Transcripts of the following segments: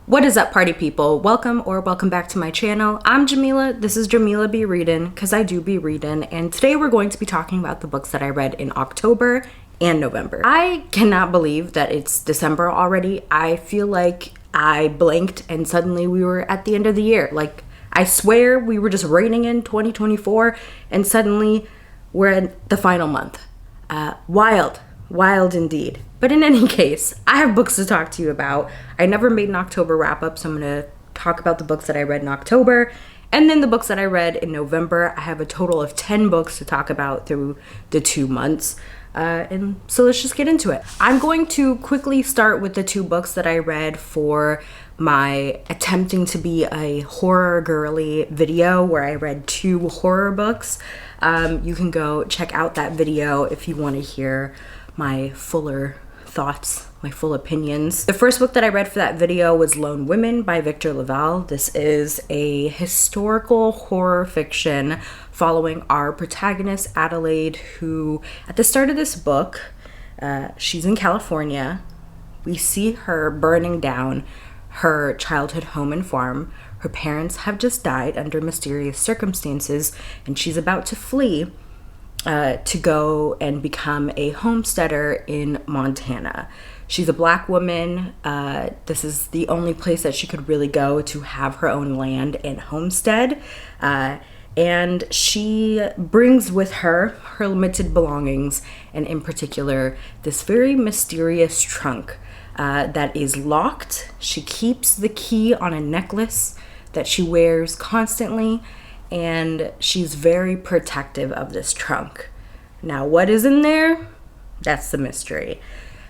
What is up, party people? Welcome back to my channel. I'm Jamila. This is JemilaBeReadin, because I do be reading, and today we're going to be talking about the books that I read in October and November. I cannot believe that it's December already. I feel like I blinked and suddenly we were at the end of the year. Like, I swear we were just reining in 2024 and suddenly we're at the final month. Wild indeed. But in any case, I have books to talk to you about. I never made an October wrap up, so I'm going to talk about the books that I read in October and then the books that I read in November. I have a total of 10 books to talk about through the 2 months. And so let's just get into it. I'm going to quickly start with the 2 books that I read for my attempting to be a horror girly video where I read 2 horror books. You can go check out that video if you want to hear my fuller thoughts, my full opinions. The first book that I read for that video was Lone Women by Victor LaValle. This is a historical horror fiction following our protagonist Adelaide, who at the start of this book, she's in California. We see her burning down her childhood home and farm. Her parents have just died under mysterious circumstances, and she's about to flee to go and become a homesteader in Montana. She's a black woman. This is the only place that she could really go to have her own land and homestead. And she brings with her her limited belongings, and in particular, this very mysterious trunk that is locked. She keeps the key on a necklace that she wears constantly, and she's very protective of this trunk. Now, what is in there? That's the mystery.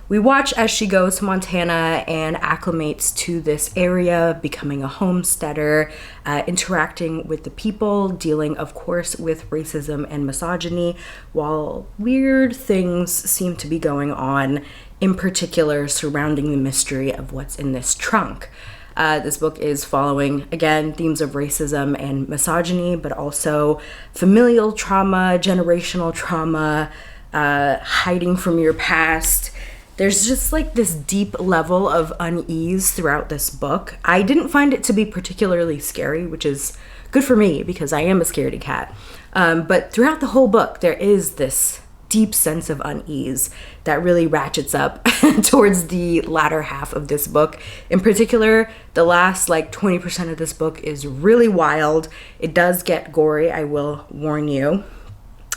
We watch as she goes to Montana and acclimates to this area, becoming a homesteader, interacting with the people, dealing, of course, with racism and misogyny, while weird things seem to be going on, in particular surrounding the mystery of what's in this trunk. This book is following, again, themes of racism and misogyny, but also familial trauma, generational trauma, hiding from your past. There's just like this deep level of unease throughout this book. I didn't find it to be particularly scary, which is good for me because I am a scaredy cat. But throughout the whole book, there is this deep sense of unease that really ratchets up towards the latter half of this book. In particular, the last 20% of this book is really wild. It does get gory, I will warn you.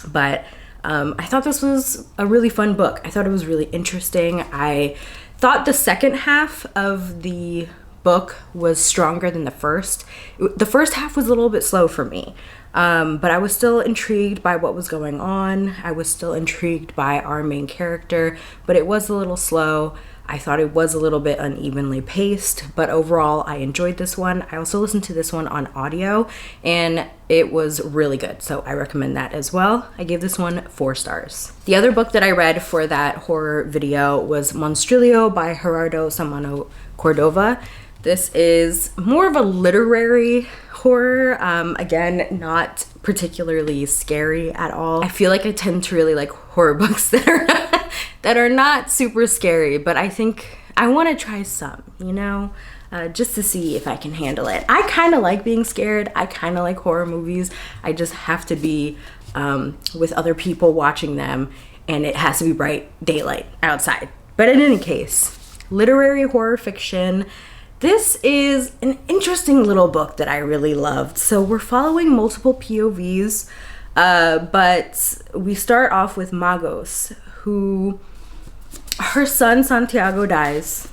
But I thought this was a really fun book. I thought it was really interesting. I thought the second half of the book was stronger than the first. The first half was a little bit slow for me. But I was still intrigued by what was going on. I was still intrigued by our main character, but it was a little slow. I thought it was a little bit unevenly paced, but overall I enjoyed this one. I also listened to this one on audio and it was really good, so I recommend that as well. I gave this one 4 stars. The other book that I read for that horror video was Monstruo by Gerardo Samano Cordova. This is more of a literary horror. Again, not particularly scary at all. I feel like I tend to really like horror books that are not super scary, but I think I want to try some, just to see if I can handle it. I kind of like being scared. I kind of like horror movies. I just have to be with other people watching them, and it has to be bright daylight outside. But in any case, literary horror fiction. This is an interesting little book that I really loved. So we're following multiple POVs, but we start off with Magos, who her son Santiago dies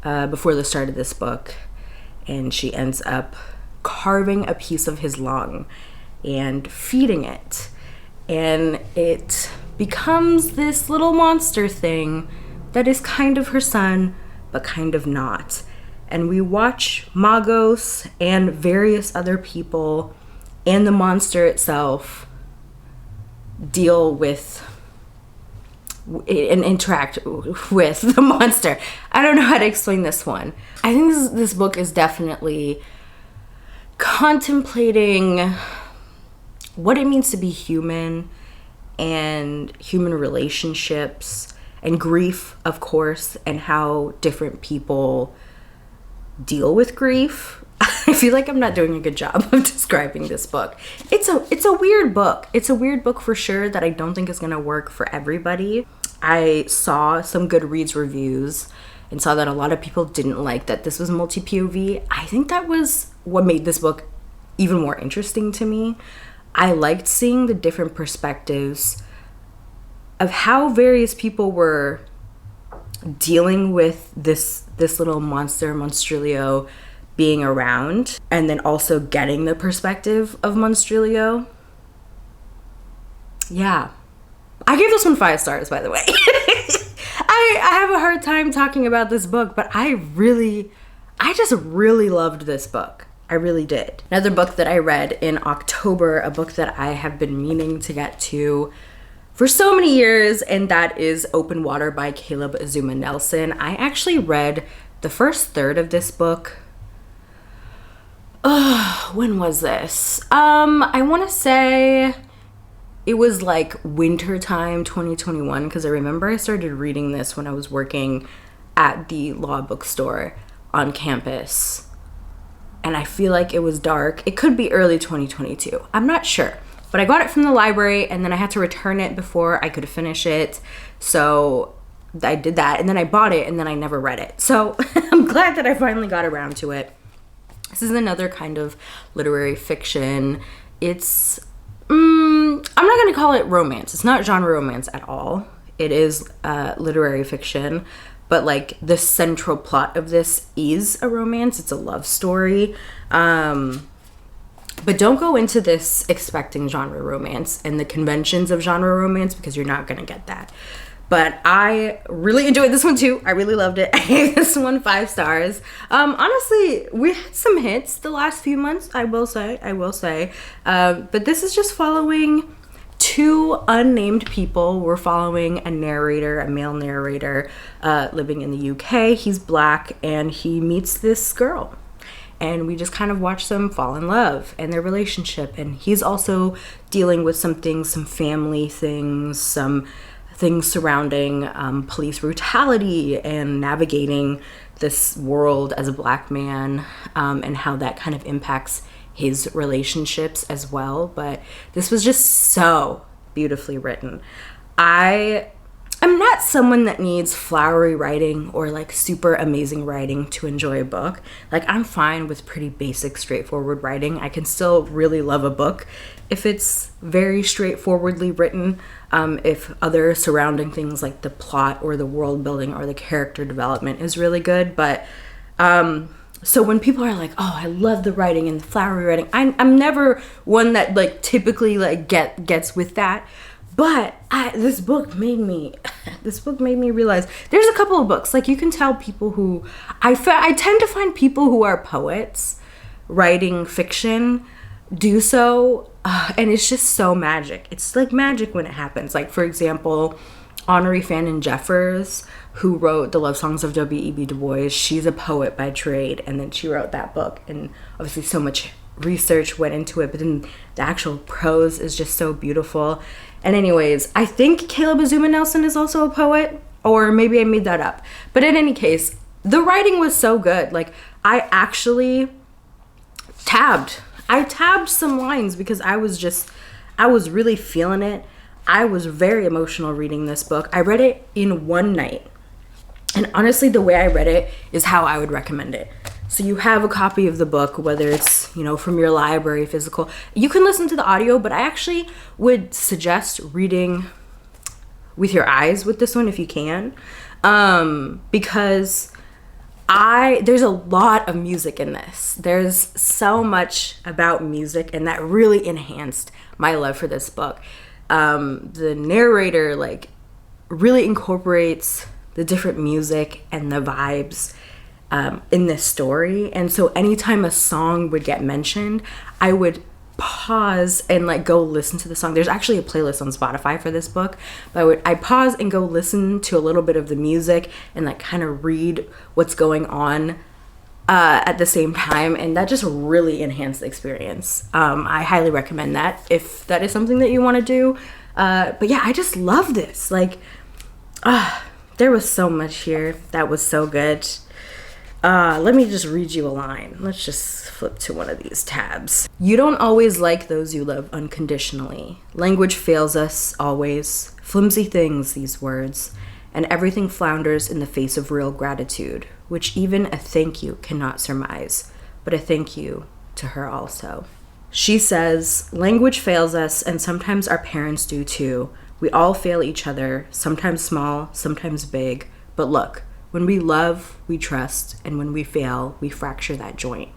before the start of this book, and she ends up carving a piece of his lung and feeding it, and it becomes this little monster thing that is kind of her son but kind of not. And we watch Magos and various other people and the monster itself deal with and interact with the monster. I don't know how to explain this one. I think this book is definitely contemplating what it means to be human and human relationships and grief, of course, and how different people deal with grief. I feel like I'm not doing a good job of describing this book. It's a weird book. It's a weird book for sure that I don't think is gonna work for everybody. I saw some Goodreads reviews and saw that a lot of people didn't like that this was multi-POV. I think that was what made this book even more interesting to me. I liked seeing the different perspectives of how various people were dealing with this little monster, Monstruo, being around, and then also getting the perspective of Monstruo. Yeah. I gave this one 5 stars, by the way. I have a hard time talking about this book, but I just really loved this book. I really did. Another book that I read in October, a book that I have been meaning to get to for so many years, and that is Open Water by Caleb Azuma Nelson. I actually read the first third of this book. When was this? I want to say it was like winter time 2021, because I remember I started reading this when I was working at the law bookstore on campus. And I feel like it was dark. It could be early 2022. I'm not sure. But I got it from the library, and then I had to return it before I could finish it. So I did that, and then I bought it, and then I never read it. So I'm glad that I finally got around to it. This is another kind of literary fiction. It's, I'm not going to call it romance. It's not genre romance at all. It is literary fiction. But like the central plot of this is a romance. It's a love story. But don't go into this expecting genre romance and the conventions of genre romance, because you're not going to get that. But I really enjoyed this one too. I really loved it. I gave this one 5 stars. Honestly, we had some hits the last few months, I will say. But this is just following 2 unnamed people. We're following a narrator, a male narrator, living in the UK. He's Black, and he meets this girl. And we just kind of watch them fall in love and their relationship. And he's also dealing with some things, some family things, some things surrounding police brutality and navigating this world as a Black man, and how that kind of impacts his relationships as well. But this was just so beautifully written. I'm not someone that needs flowery writing or like super amazing writing to enjoy a book. Like, I'm fine with pretty basic, straightforward writing. I can still really love a book if it's very straightforwardly written, if other surrounding things like the plot or the world building or the character development is really good. But so when people are like, oh, I love the writing and the flowery writing, I'm never one that like typically like gets with that. But this book made me realize there's a couple of books, like, you can tell people who I tend to find people who are poets writing fiction do so, and it's just so magic. It's like magic when it happens. Like, for example, Honorée Fannin Jeffers, who wrote the love songs of W.E.B. Du Bois, she's a poet by trade, and then she wrote that book, and obviously so much research went into it, but then the actual prose is just so beautiful. And anyways, I think Caleb Azuma Nelson is also a poet, or maybe I made that up. But in any case, the writing was so good. Like, I actually tabbed some lines because I was really feeling it. I was very emotional reading this book. I read it in one night. And honestly, the way I read it is how I would recommend it. So you have a copy of the book, whether it's, from your library, physical. You can listen to the audio, but I actually would suggest reading with your eyes with this one if you can. Because there's a lot of music in this. There's so much about music, and that really enhanced my love for this book. The narrator, like, really incorporates the different music and the vibes in this story. And so anytime a song would get mentioned, I would pause and like go listen to the song. There's actually a playlist on Spotify for this book, but I'd pause and go listen to a little bit of the music and like kind of read what's going on at the same time, and that just really enhanced the experience. I highly recommend that if that is something that you want to do. But yeah, I just love this. Like, there was so much here that was so good. Let me just read you a line. Let's just flip to one of these tabs. You don't always like those you love unconditionally. Language fails us always. Flimsy things, these words. And everything flounders in the face of real gratitude, which even a thank you cannot surmise, but a thank you to her also. She says, language fails us, and sometimes our parents do too. We all fail each other, sometimes small, sometimes big. But look, when we love, we trust, and when we fail, we fracture that joint.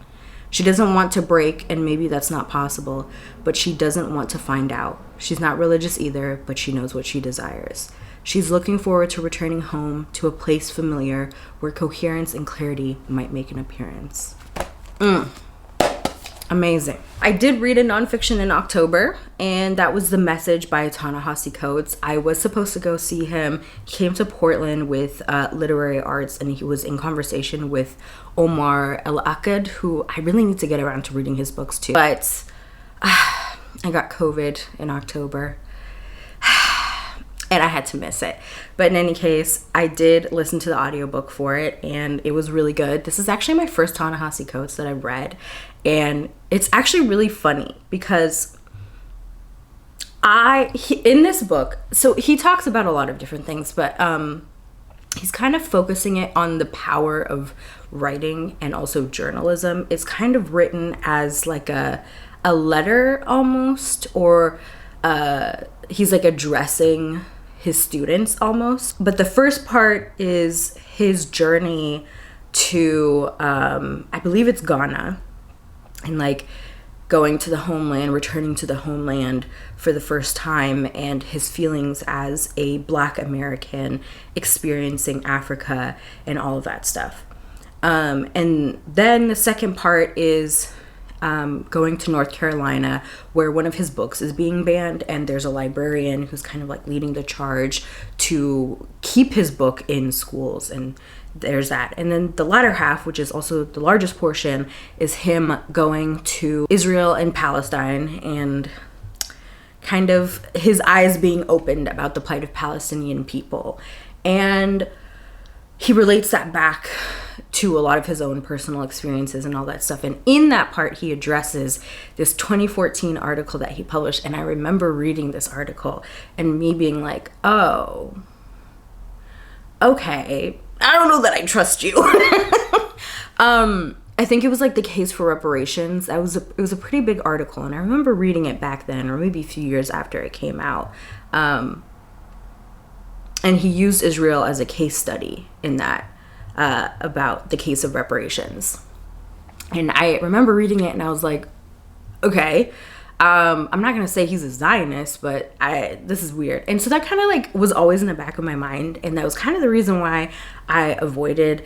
She doesn't want to break, and maybe that's not possible, but she doesn't want to find out. She's not religious either, but she knows what she desires. She's looking forward to returning home to a place familiar where coherence and clarity might make an appearance. Amazing. I did read a nonfiction in October, and that was The Message by Ta-Nehisi Coates. I was supposed to go see him. He came to Portland with literary arts, and he was in conversation with Omar El-Akkad, who I really need to get around to reading his books too. But I got COVID in October, and I had to miss it. But in any case, I did listen to the audiobook for it, and it was really good. This is actually my first Ta-Nehisi Coates that I've read, and it's actually really funny because in this book, so he talks about a lot of different things, but he's kind of focusing it on the power of writing and also journalism. It's kind of written as like a letter almost, or he's like addressing his students almost. But the first part is his journey to I believe it's Ghana, and like going to the homeland, returning to the homeland for the first time, and his feelings as a Black American experiencing Africa and all of that stuff. And then the second part is going to North Carolina, where one of his books is being banned, and there's a librarian who's kind of like leading the charge to keep his book in schools, and there's that. And then the latter half, which is also the largest portion, is him going to Israel and Palestine, and kind of his eyes being opened about the plight of Palestinian people. And he relates that back to a lot of his own personal experiences and all that stuff. And in that part, he addresses this 2014 article that he published. And I remember reading this article and me being like, oh, okay, I don't know that I trust you. I think it was like the case for reparations. It was a pretty big article, and I remember reading it back then, or maybe a few years after it came out. And he used Israel as a case study in that, about the case of reparations. And I remember reading it and I was like, okay, I'm not gonna say he's a Zionist, but this is weird. And so that kind of like was always in the back of my mind, and that was kind of the reason why I avoided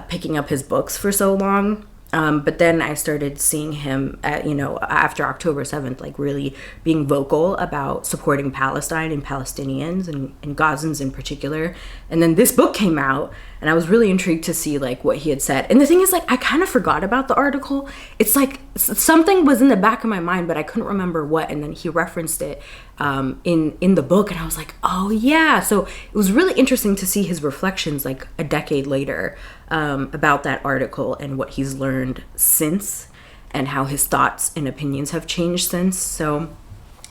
picking up his books for so long. But then I started seeing him after October 7th, like really being vocal about supporting Palestine and Palestinians and Gazans in particular. And then this book came out, and I was really intrigued to see like what he had said. And the thing is, like, I kind of forgot about the article. It's like something was in the back of my mind, but I couldn't remember what. And then he referenced it in the book, and I was like, oh yeah. So it was really interesting to see his reflections like a decade later about that article and what he's learned since, and how his thoughts and opinions have changed since. So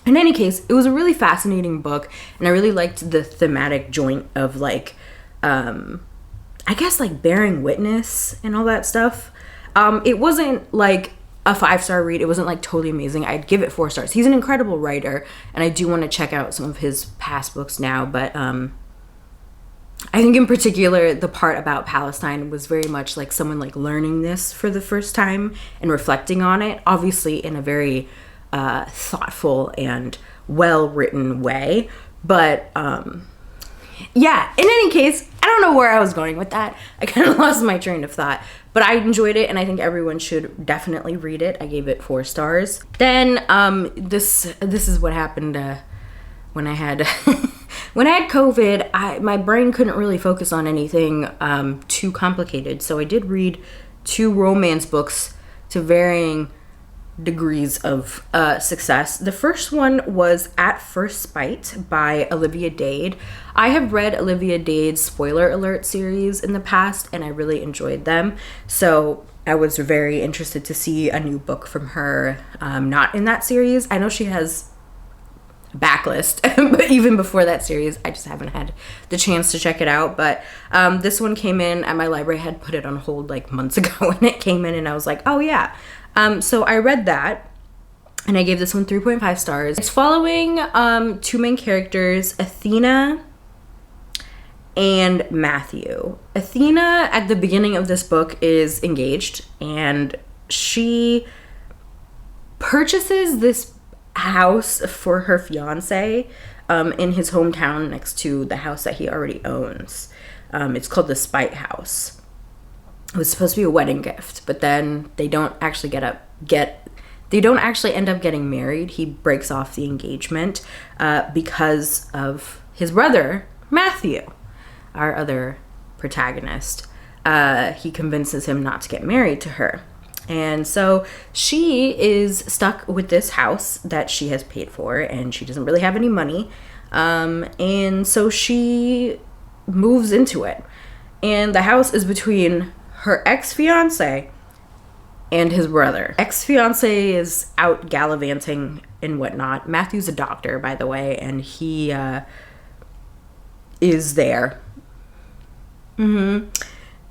in any case, it was a really fascinating book, and I really liked the thematic joint of like I guess like bearing witness and all that stuff. It wasn't like a 5-star read. It wasn't like totally amazing. I'd give it 4 stars. He's an incredible writer, and I do want to check out some of his past books now, but I think in particular the part about Palestine was very much like someone like learning this for the first time and reflecting on it, obviously in a very thoughtful and well-written way. But yeah, in any case, I don't know where I was going with that. I kind of lost my train of thought, but I enjoyed it, and I think everyone should definitely read it. I gave it 4 stars. Then this is what happened when I had when I had COVID. My brain couldn't really focus on anything too complicated, so I did read 2 romance books to varying degrees of success. The first one was At First Bite by Olivia Dade. I have read Olivia Dade's Spoiler Alert series in the past, and I really enjoyed them. So I was very interested to see a new book from her, not in that series. I know she has a backlist, but even before that series, I just haven't had the chance to check it out. But this one came in, and my library had put it on hold like months ago, and it came in, and I was like, oh yeah. So I read that, and I gave this one 3.5 stars. It's following two main characters, Athena and Matthew. Athena, at the beginning of this book, is engaged, and she purchases this house for her fiance in his hometown next to the house that he already owns. It's called the Spite House. It was supposed to be a wedding gift, but then they don't actually end up getting married. He breaks off the engagement because of his brother, Matthew, our other protagonist. He convinces him not to get married to her. And so she is stuck with this house that she has paid for, and she doesn't really have any money. And so she moves into it. And the house is between her ex-fiance and his brother. Ex-fiance is out gallivanting and whatnot. Matthew's a doctor, by the way, and he is there. And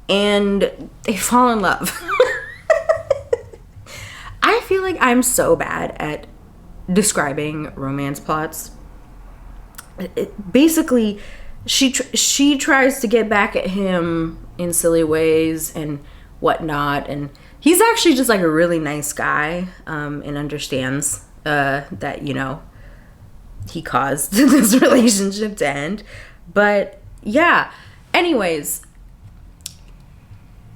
they fall in love. I feel like I'm so bad at describing romance plots. Basically, she tries to get back at him in silly ways and whatnot, and he's actually just like a really nice guy, and understands that, you know, he caused this relationship to end. But yeah, anyways,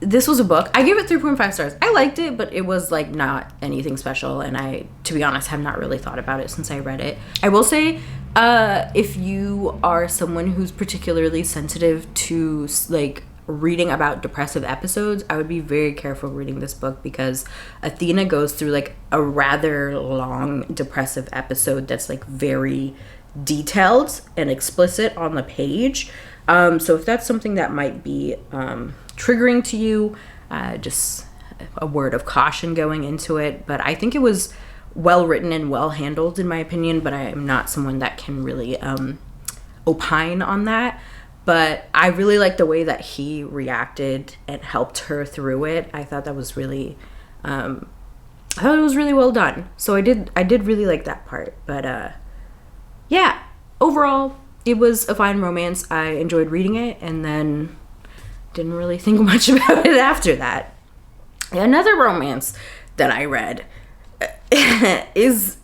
this was a book. I gave it 3.5 stars. I liked it, but it was like not anything special, and I, to be honest, have not really thought about it since I read it. I will say, if you are someone who's particularly sensitive to like reading about depressive episodes, I would be very careful reading this book, because Athena goes through like a rather long depressive episode that's like very detailed and explicit on the page. So if that's something that might be triggering to you, just a word of caution going into it. But I think it was well written and well handled, in my opinion, but I am not someone that can really opine on that. But I really liked the way that he reacted and helped her through it. I thought that was really well done. So I did really like that part. But yeah, overall it was a fine romance. I enjoyed reading it, and then didn't really think much about it after that. Another romance that I read is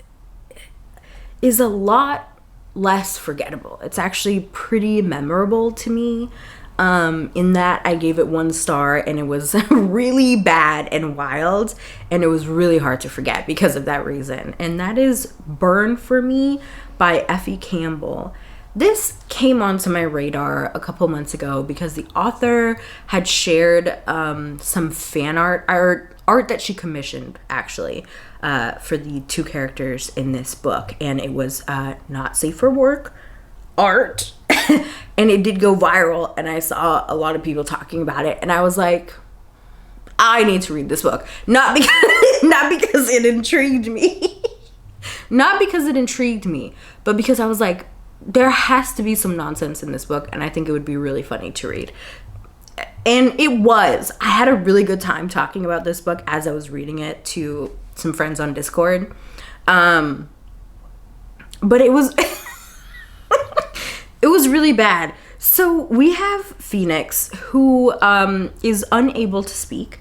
a lot less forgettable. It's actually pretty memorable to me, in that I gave it 1 star, and it was really bad and wild, and it was really hard to forget because of that reason. And that is Burn For Me by Effie Campbell. This came onto my radar a couple months ago because the author had shared some fan art that she commissioned, actually, for the 2 characters in this book. And it was not safe for work art. And it did go viral, and I saw a lot of people talking about it. And I was like, I need to read this book. Not because it intrigued me. Not because it intrigued me, but because I was like, there has to be some nonsense in this book, and I think it would be really funny to read. And it was. I had a really good time talking about this book as I was reading it to some friends on Discord. But it was it was really bad. So we have Phoenix, who is unable to speak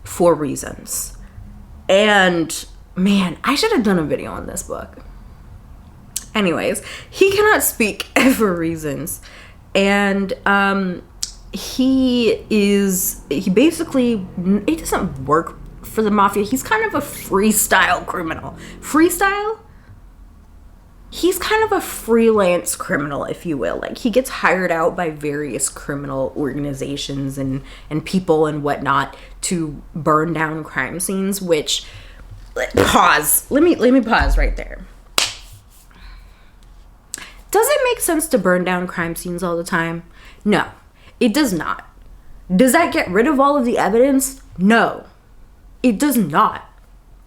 for reasons. And man, I should have done a video on this book. Anyways, he cannot speak for reasons, and he basically doesn't work for the mafia. He's kind of a freestyle criminal. Freestyle? He's kind of a freelance criminal, if you will. Like, he gets hired out by various criminal organizations and people and whatnot to burn down crime scenes, which pause. Let me pause right there. Does it make sense to burn down crime scenes all the time? No, it does not. Does that get rid of all of the evidence? No, it does not.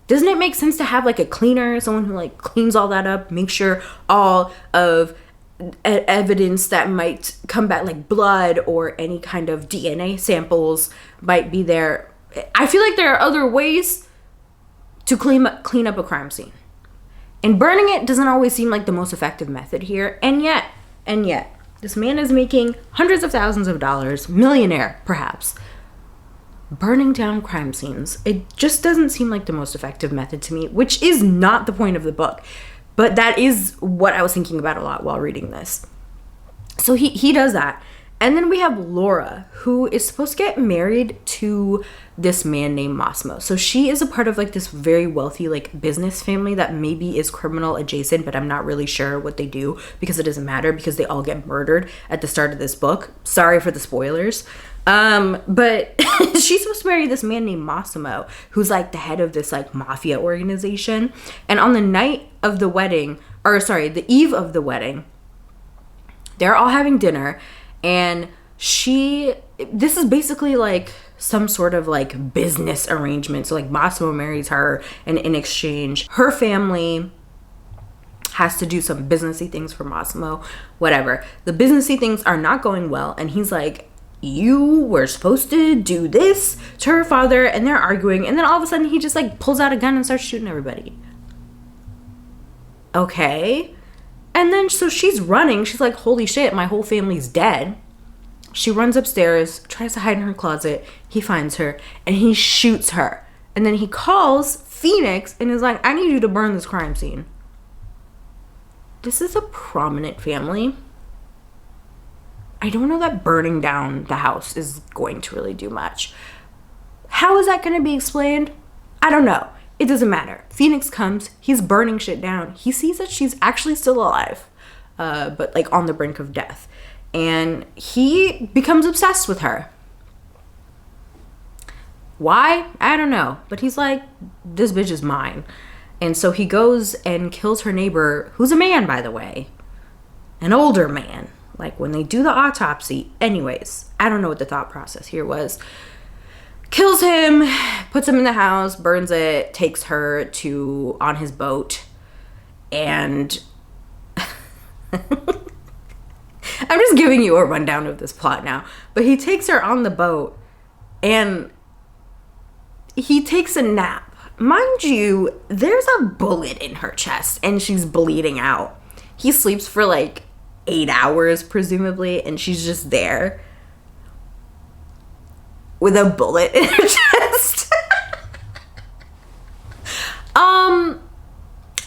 Doesn't it make sense to have like a cleaner, someone who like cleans all that up, make sure all of evidence that might come back, like blood or any kind of DNA samples, might be there? I feel like there are other ways to clean up a crime scene. And burning it doesn't always seem like the most effective method here. And yet, this man is making hundreds of thousands of dollars, millionaire perhaps, burning down crime scenes. It just doesn't seem like the most effective method to me, which is not the point of the book. But that is what I was thinking about a lot while reading this. So he does that. And then we have Laura, who is supposed to get married to this man named Monstruo. So she is a part of like this very wealthy like business family that maybe is criminal adjacent, but I'm not really sure what they do because it doesn't matter because they all get murdered at the start of this book. Sorry for the spoilers. But she's supposed to marry this man named Monstruo, who's like the head of this like mafia organization. And on the night of the wedding, the eve of the wedding, they're all having dinner. And this is basically like some sort of like business arrangement. So like Monstruo marries her, and in exchange, her family has to do some businessy things for Monstruo, whatever. The businessy things are not going well. And he's like, you were supposed to do this to her father, and they're arguing. And then all of a sudden he just like pulls out a gun and starts shooting everybody. Okay. And then, so she's running. She's like, holy shit, my whole family's dead. She runs upstairs, tries to hide in her closet. He finds her, and he shoots her. And then he calls Phoenix and is like, I need you to burn this crime scene. This is a prominent family. I don't know that burning down the house is going to really do much. How is that going to be explained? I don't know. It doesn't matter. Phoenix comes, he's burning shit down. He sees that she's actually still alive, but like on the brink of death. And he becomes obsessed with her. Why? I don't know. But he's like, this bitch is mine. And so he goes and kills her neighbor, who's a man, by the way. An older man. Like when they do the autopsy. Anyways, I don't know what the thought process here was. Kills him, puts him in the house, burns it, takes her on his boat, and I'm just giving you a rundown of this plot now. But he takes her on the boat, and he takes a nap. Mind you, there's a bullet in her chest, and she's bleeding out. He sleeps for like 8 hours, presumably, and she's just there with a bullet in her chest.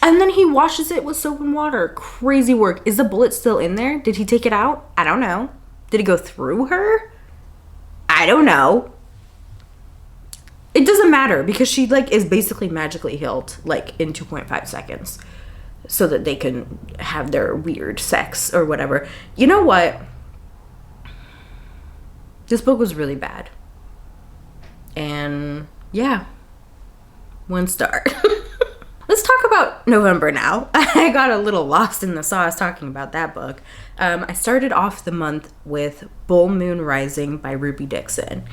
And then he washes it with soap and water. Crazy work. Is the bullet still in there? Did he take it out? I don't know. Did it go through her? I don't know. It doesn't matter because she like is basically magically healed like in 2.5 seconds so that they can have their weird sex or whatever. You know what? This book was really bad. And yeah, 1 star. Let's talk about November now. I got a little lost in the sauce talking about that book. I started off the month with Bull Moon Rising by Ruby Dixon.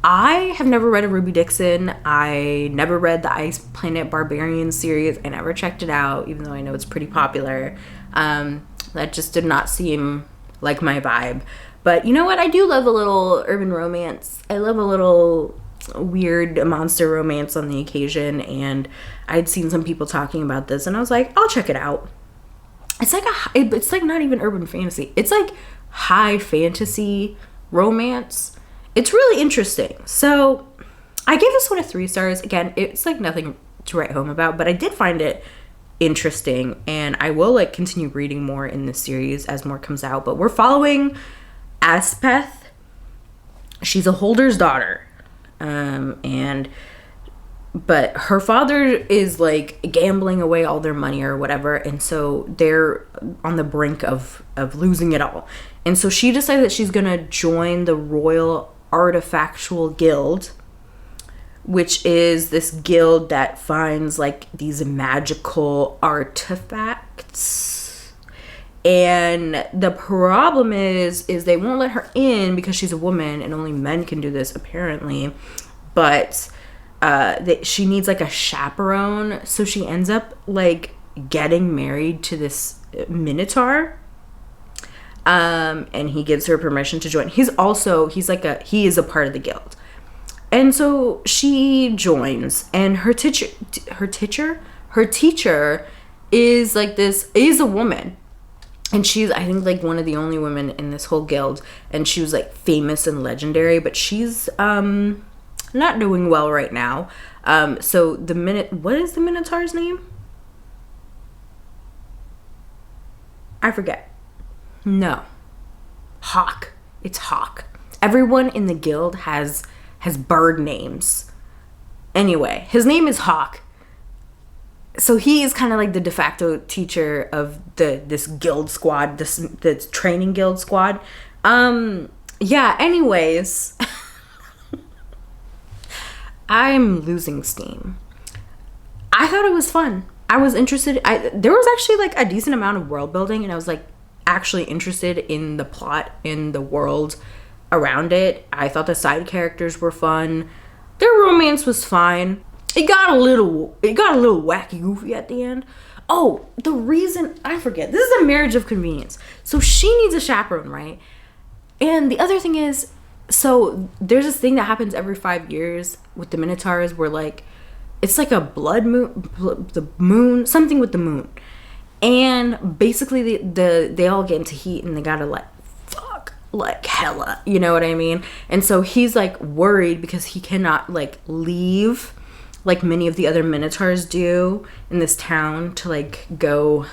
I have never read a Ruby Dixon. I never read the Ice Planet Barbarian series. I never checked it out, even though I know it's pretty popular. That just did not seem like my vibe. But you know what? I do love a little urban romance. I love a little weird monster romance on the occasion, and I'd seen some people talking about this, and I was like, I'll check it out. It's like not even urban fantasy. It's like high fantasy romance. It's really interesting. So I gave this one a 3 stars. Again, it's like nothing to write home about, but I did find it interesting, and I will like continue reading more in this series as more comes out. But we're following Aspeth. She's a holder's daughter. But her father is like gambling away all their money or whatever, and so they're on the brink of losing it all. And so she decided that she's gonna join the Royal Artifactual Guild, which is this guild that finds like these magical artifacts. And the problem is they won't let her in because she's a woman and only men can do this apparently. But she needs like a chaperone, so she ends up like getting married to this minotaur. And he gives her permission to join. He is a part of the guild. And so she joins, and her teacher is a woman. And she's, I think, like one of the only women in this whole guild. And she was like famous and legendary, but she's not doing well right now. So what is the Minotaur's name? I forget. No. Hawk. It's Hawk. Everyone in the guild has bird names. Anyway, his name is Hawk. So he is kind of like the de facto teacher of this guild squad, this training guild squad. Yeah, anyways. I'm losing steam. I thought it was fun. I was interested. There was actually like a decent amount of world building, and I was like actually interested in the plot, in the world around it. I thought the side characters were fun. Their romance was fine. It got a little wacky goofy at the end. Oh, the reason, I forget. This is a marriage of convenience. So she needs a chaperone, right? And the other thing is, so there's this thing that happens every 5 years with the Minotaurs where like, it's like a blood moon, the moon, something with the moon. And basically they all get into heat and they gotta like, fuck, like hella, you know what I mean? And so he's like worried because he cannot like leave like many of the other Minotaurs do in this town to like go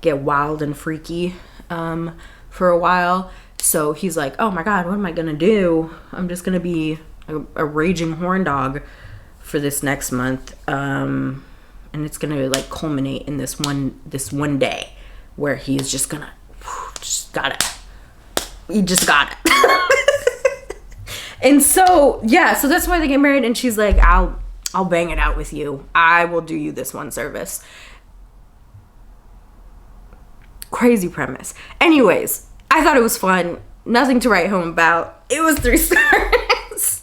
get wild and freaky for a while. So he's like, oh my god, what am I gonna do? I'm just gonna be a raging horn dog for this next month, and it's gonna like culminate in this one day where he's just gonna he just got it. And so yeah, so that's why they get married, and she's like, I'll bang it out with you. I will do you this one service. Crazy premise. Anyways, I thought it was fun. Nothing to write home about. It was 3 stars.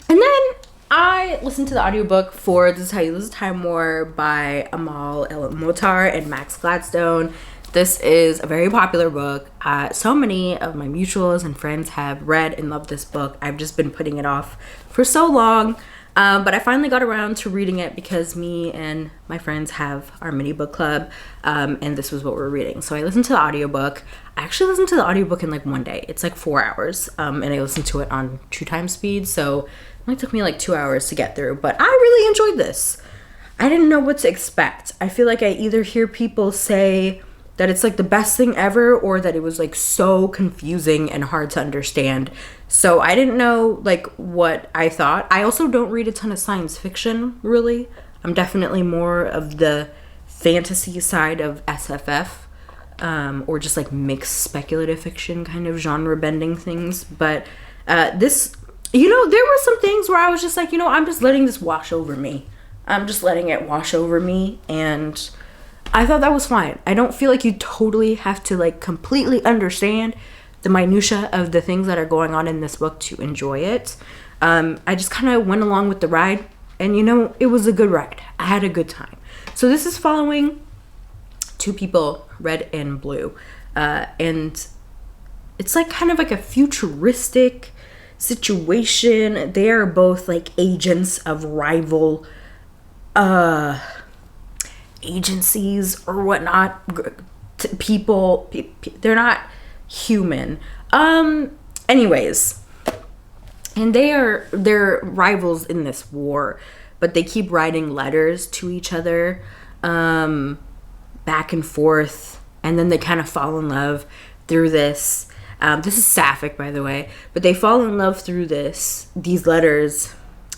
And then I listened to the audiobook for This Is How You Lose Time War by Amal El-Motar and Max Gladstone. This is a very popular book. So many of my mutuals and friends have read and loved this book. I've just been putting it off for so long. But I finally got around to reading it because me and my friends have our mini book club, and this was what we're reading. So I listened to the audiobook. I actually listened to the audiobook in like one day. It's like 4 hours, and I listened to it on 2 times speed, so it only took me like 2 hours to get through. But I really enjoyed this. I didn't know what to expect. I feel like I either hear people say that it's like the best thing ever, or that it was like so confusing and hard to understand. So I didn't know like what I thought. I also don't read a ton of science fiction, really. I'm definitely more of the fantasy side of SFF, or just like mixed speculative fiction kind of genre bending things. But this, there were some things where I was just like, I'm just letting this wash over me. I'm just letting it wash over me, and I thought that was fine. I don't feel like you totally have to like completely understand the minutia of the things that are going on in this book to enjoy it. I just kind of went along with the ride, and it was a good ride. I had a good time. So this is following 2 people, red and blue, and it's like kind of like a futuristic situation. They are both like agents of rival agencies or whatnot, people. They're not human. Anyways, and they're rivals in this war, but they keep writing letters to each other, back and forth, and then they kind of fall in love through this. This is sapphic, by the way, but they fall in love through these letters,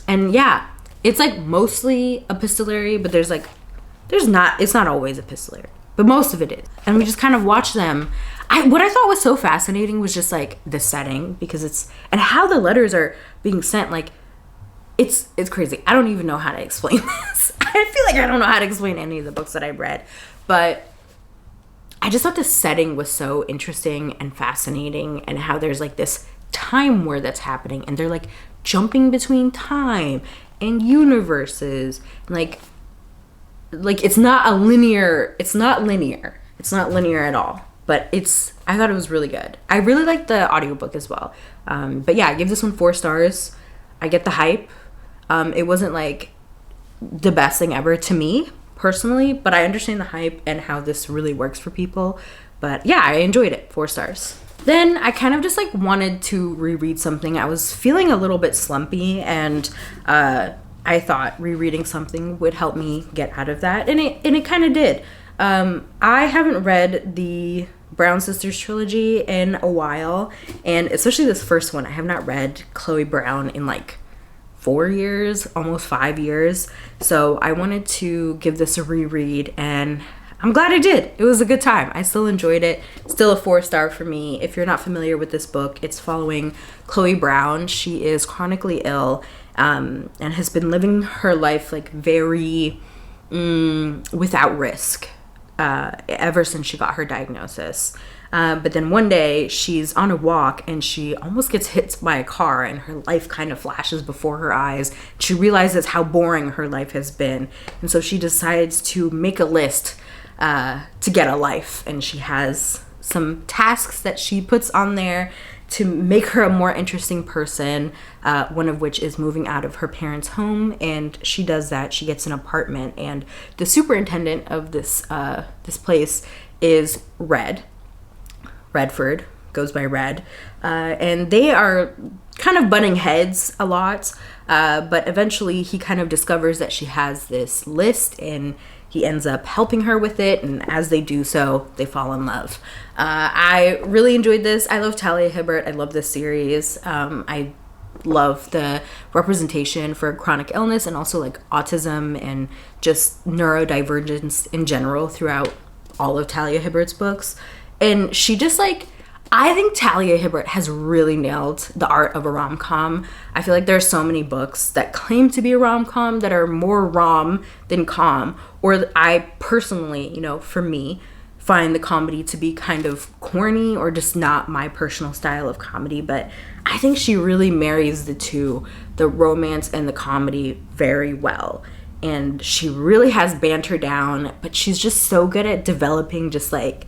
and yeah, it's like mostly epistolary, but it's not always epistolary, but most of it is. And we just kind of watch them. What I thought was so fascinating was just like the setting, because and how the letters are being sent. Like it's crazy. I don't even know how to explain this. I feel like I don't know how to explain any of the books that I've read, but I just thought the setting was so interesting and fascinating, and how there's like this time war that's happening, and they're like jumping between time and universes, and like it's not linear at all, but I thought it was really good. I really liked the audiobook as well. But yeah, I give this one 4 stars. I get the hype. It wasn't like the best thing ever to me personally, but I understand the hype and how this really works for people. But yeah, I enjoyed it. 4 stars. Then I kind of just like wanted to reread something. I was feeling a little bit slumpy, and I thought rereading something would help me get out of that, and it kind of did. I haven't read the Brown Sisters trilogy in a while, and especially this first one. I have not read Chloe Brown in like 4 years, almost 5 years. So I wanted to give this a reread, and I'm glad I did. It was a good time. I still enjoyed it. Still a 4-star for me. If you're not familiar with this book, it's following Chloe Brown. She is chronically ill, and has been living her life like very without risk ever since she got her diagnosis. But then one day she's on a walk and she almost gets hit by a car, and her life kind of flashes before her eyes. She realizes how boring her life has been, and so she decides to make a list to get a life, and she has some tasks that she puts on there to make her a more interesting person, one of which is moving out of her parents' home. And she does that. She gets an apartment, and the superintendent of this place is Redford, goes by Red, and they are kind of butting heads a lot, but eventually he kind of discovers that she has this list, and he ends up helping her with it, and as they do so, they fall in love. I really enjoyed this. I love Talia Hibbert. I love this series. I love the representation for chronic illness, and also like autism and just neurodivergence in general throughout all of Talia Hibbert's books. And she just like, I think Talia Hibbert has really nailed the art of a rom-com. I feel like there are so many books that claim to be a rom-com that are more rom than com, or I personally, for me, find the comedy to be kind of corny or just not my personal style of comedy. But I think she really marries the two, the romance and the comedy, very well. And she really has banter down, but she's just so good at developing just like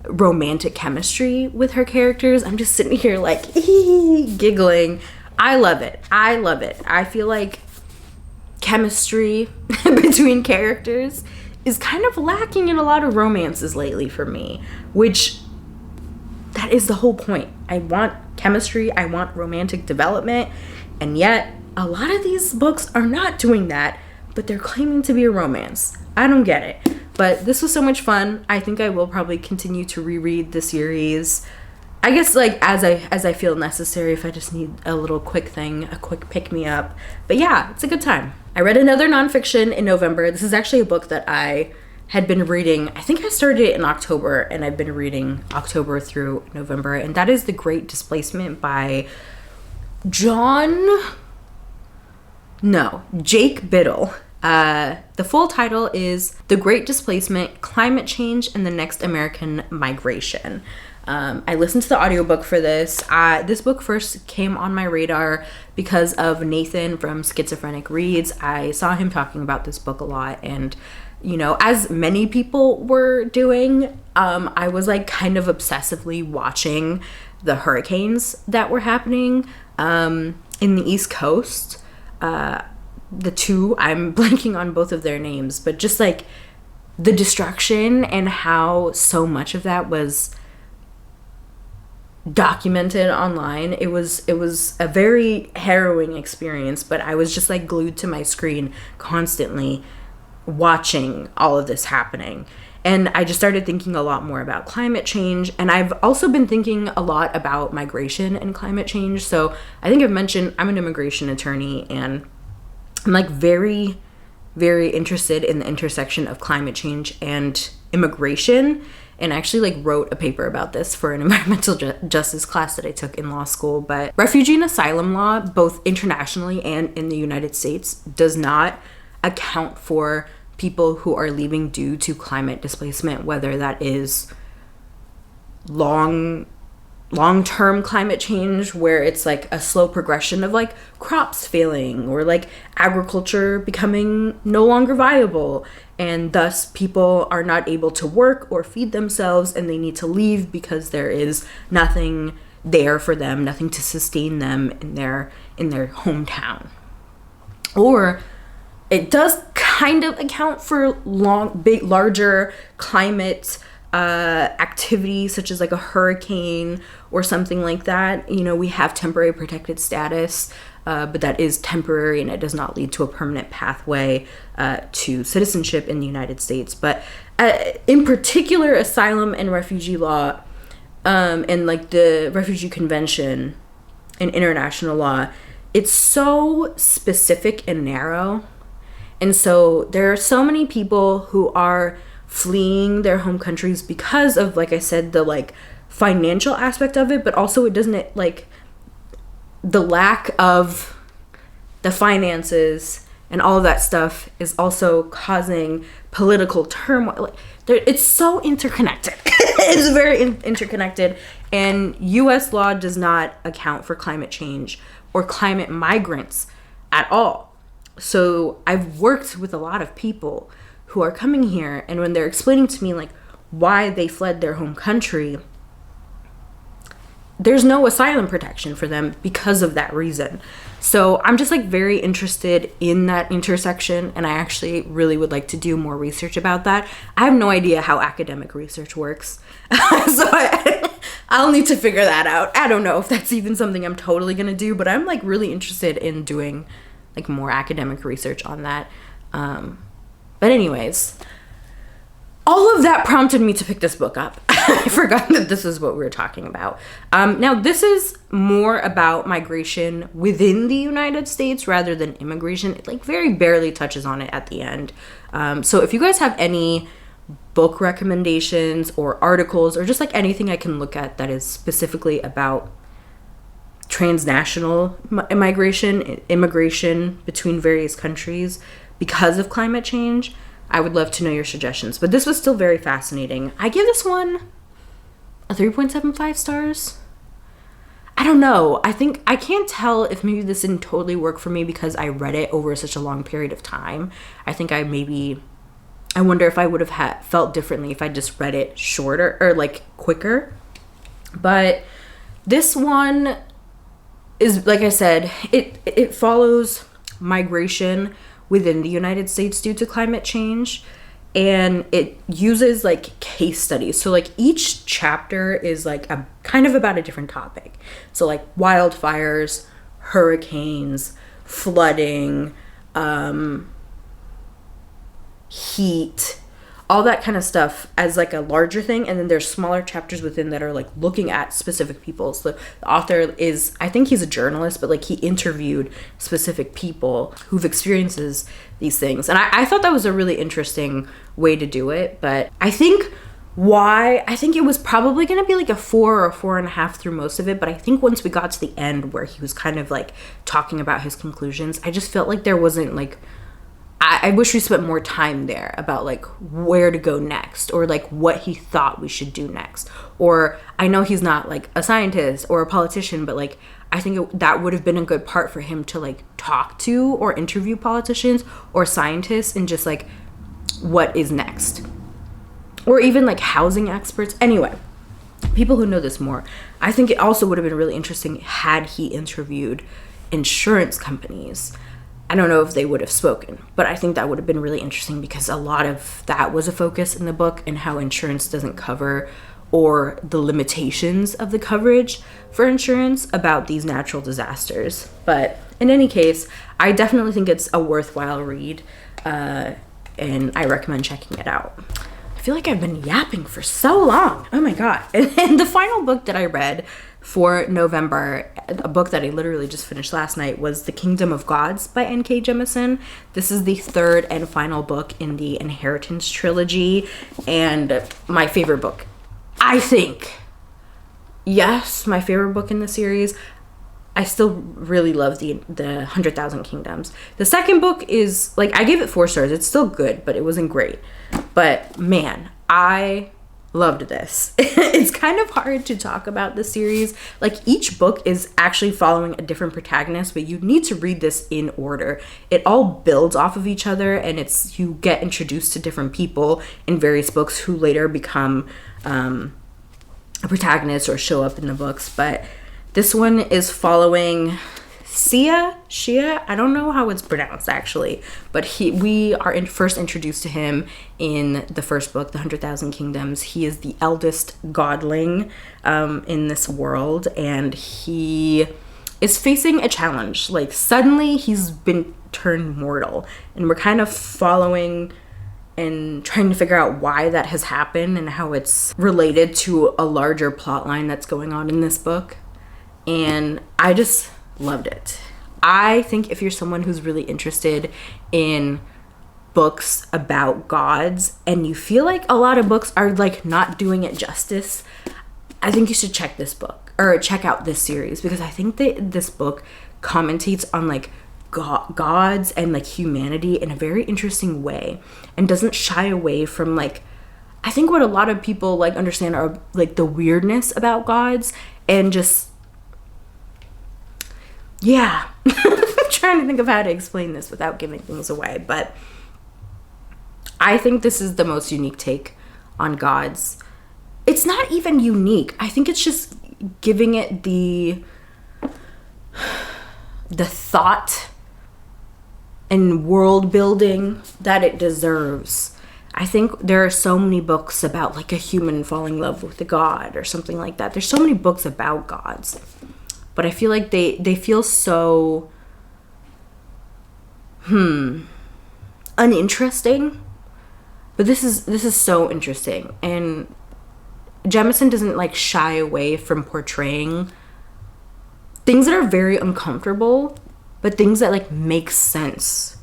romantic chemistry with her characters. I'm just sitting here like giggling. I love it. I feel like chemistry between characters is kind of lacking in a lot of romances lately for me, which that is the whole point. I want chemistry, I want romantic development, and yet a lot of these books are not doing that, but they're claiming to be a romance. I don't get it. But this was so much fun. I think I will probably continue to reread the series. I guess like as I feel necessary, if I just need a little quick thing, a quick pick-me-up. But yeah, it's a good time. I read another nonfiction in November. This is actually a book that I had been reading. I think I started it in October, and I've been reading October through November. And that is The Great Displacement by Jake Biddle. The full title is The Great Displacement, Climate Change and the Next American Migration. I listened to the audiobook for this. This book first came on my radar because of Nathan from Schizophrenic Reads. I saw him talking about this book a lot, and as many people were doing, I was like kind of obsessively watching the hurricanes that were happening in the East Coast. The two, I'm blanking on both of their names, but just like the destruction and how so much of that was documented online. It was a very harrowing experience, but I was just like glued to my screen constantly watching all of this happening. And I just started thinking a lot more about climate change. And I've also been thinking a lot about migration and climate change. So I think I've mentioned I'm an immigration attorney, and I'm like very, very interested in the intersection of climate change and immigration. and I actually like wrote a paper about this for an environmental justice class that I took in law school. But refugee and asylum law, both internationally and in the United States, does not account for people who are leaving due to climate displacement, whether that is long-term climate change, where it's like a slow progression of like crops failing or like agriculture becoming no longer viable, and thus people are not able to work or feed themselves and they need to leave because there is nothing there for them, nothing to sustain them in their hometown. Or it does kind of account for larger climate activity, such as like a hurricane or something like that. You know, we have temporary protected status, but that is temporary and it does not lead to a permanent pathway to citizenship in the United States. But in particular, asylum and refugee law, and like the Refugee Convention and international law, it's so specific and narrow. And so there are so many people who are fleeing their home countries because of, like I said, the like financial aspect of it, but also it doesn't, like, the lack of the finances and all of that stuff is also causing political turmoil. Like, it's so interconnected. It's very interconnected, and US law does not account for climate change or climate migrants at all. So I've worked with a lot of people who are coming here, and when they're explaining to me like why they fled their home country, there's no asylum protection for them because of that reason. So I'm just like very interested in that intersection, and I actually really would like to do more research about that. I have no idea how academic research works. So I'll need to figure that out. I don't know if that's even something I'm totally gonna do, but I'm like really interested in doing like more academic research on that. But anyways, all of that prompted me to pick this book up. I forgot that this is what we were talking about. Now, this is more about migration within the United States rather than immigration. It like very barely touches on it at the end. So if you guys have any book recommendations or articles or just like anything I can look at that is specifically about transnational immigration between various countries because of climate change, I would love to know your suggestions. But this was still very fascinating. I give this one a 3.75 stars. I don't know. I think I can't tell if maybe this didn't totally work for me because I read it over such a long period of time. I think I wonder if I would have felt differently if I just read it shorter or like quicker. But this one is, like I said, it follows migration within the United States due to climate change, and it uses like case studies. So like each chapter is like a kind of about a different topic. So like wildfires, hurricanes, flooding, heat, all that kind of stuff as like a larger thing, and then there's smaller chapters within that are like looking at specific people. So the author is, I think he's a journalist, but like he interviewed specific people who've experiences these things, and I thought that was a really interesting way to do it. But I think it was probably going to be like a 4 or 4.5 through most of it, but I think once we got to the end where he was kind of like talking about his conclusions, I just felt like there wasn't like, I wish we spent more time there about like where to go next, or like what he thought we should do next. Or I know he's not like a scientist or a politician, but like I think that would have been a good part for him to like talk to or interview politicians or scientists and just like what is next, or even like housing experts. Anyway, people who know this more. I think it also would have been really interesting had he interviewed insurance companies. I don't know if they would have spoken, but I think that would have been really interesting because a lot of that was a focus in the book, and how insurance doesn't cover, or the limitations of the coverage for insurance about these natural disasters. But in any case, I definitely think it's a worthwhile read, and I recommend checking it out. I feel like I've been yapping for so long. Oh my god. And the final book that I read for November, a book that I literally just finished last night, was The Kingdom of Gods by N.K. Jemisin. This is the third and final book in the Inheritance trilogy, and my favorite book, I think. Yes, my favorite book in the series. I still really love the 100,000 Kingdoms. The second book is, like, I gave it 4 stars. It's still good, but it wasn't great. But man, I loved this. It's kind of hard to talk about the series. Like, each book is actually following a different protagonist, but you need to read this in order. It all builds off of each other, and you get introduced to different people in various books who later become a protagonist or show up in the books. But this one is following Shia. I don't know how it's pronounced actually, but we are first introduced to him in the first book, The 100,000 Kingdoms. He is the eldest godling in this world, and he is facing a challenge. Like, suddenly he's been turned mortal, and we're kind of following and trying to figure out why that has happened and how it's related to a larger plot line that's going on in this book. And I just loved it. I think if you're someone who's really interested in books about gods and you feel like a lot of books are like not doing it justice, I think you should check this book or check out this series, because I think that this book commentates on like gods and like humanity in a very interesting way, and doesn't shy away from, like, I think what a lot of people like understand are like the weirdness about gods, and just, yeah. I'm trying to think of how to explain this without giving things away, but I think this is the most unique take on gods. It's not even unique. I think it's just giving it the thought and world building that it deserves. I think there are so many books about like a human falling in love with a god or something like that. There's so many books about gods, but I feel like they feel so uninteresting. But this is so interesting, and Jemisin doesn't like shy away from portraying things that are very uncomfortable, but things that like make sense.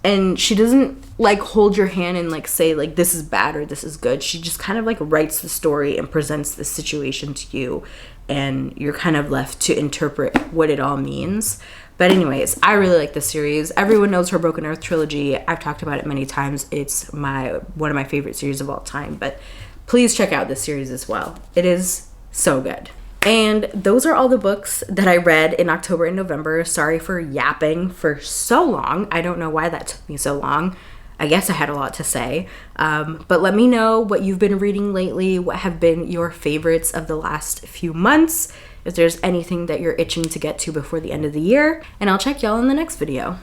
And she doesn't like hold your hand and like say like this is bad or this is good. She just kind of like writes the story and presents the situation to you, and you're kind of left to interpret what it all means. But anyways, I really like this series. Everyone knows her Broken Earth trilogy. I've talked about it many times. It's one of my favorite series of all time. But please check out this series as well. It is so good. And those are all the books that I read in October and November. Sorry for yapping for so long. I don't know why that took me so long. I guess I had a lot to say. But let me know what you've been reading lately. What have been your favorites of the last few months? If there's anything that you're itching to get to before the end of the year. And I'll check y'all in the next video.